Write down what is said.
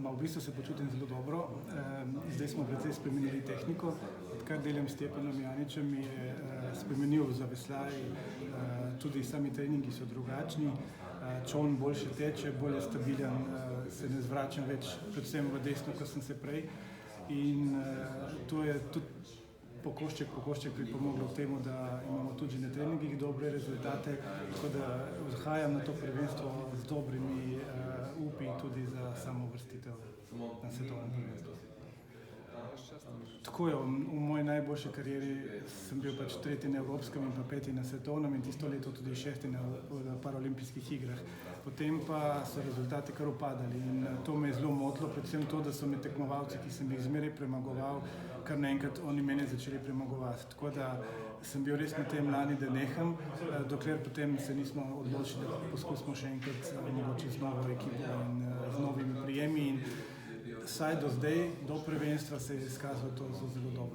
v bistvu se počutim zelo dobro. Zdaj smo precej spremenili tehniko. Odkar delam s Stepanom Janičem, je spremenil za veslaj, tudi sami treningi so drugačni. Čoln boljše teče, bolj je stabilen, se ne zvračam več, predvsem v desno, kot sem se prej. In to je tudi pokošček pripomoglo k temu, da imamo tudi na treningih dobre rezultate, tako da odhajam na to prvenstvo z dobrimi upi tudi za samo uvrstitev na svetovnem prvenstvu. Tako je, v moji najboljši karieri sem bil pač tretji na evropskem in pa peti na svetovnem in tisto leto tudi šesti na paraolimpijskih igrah. Potem pa so rezultati kar upadali in to me je zelo motilo, predvsem to, da so me tekmovalci, ki sem jih zmeraj premagoval, kar naenkrat oni mene začeli premagovati. Tako da sem bil res na tem lani, da neham, dokler potem se nismo odločili, da poskusimo še enkrat mogoče z novo ekipo in z novimi prijemi. Vsaj do zdaj, do prvenstva se je izkazalo to zelo dobro.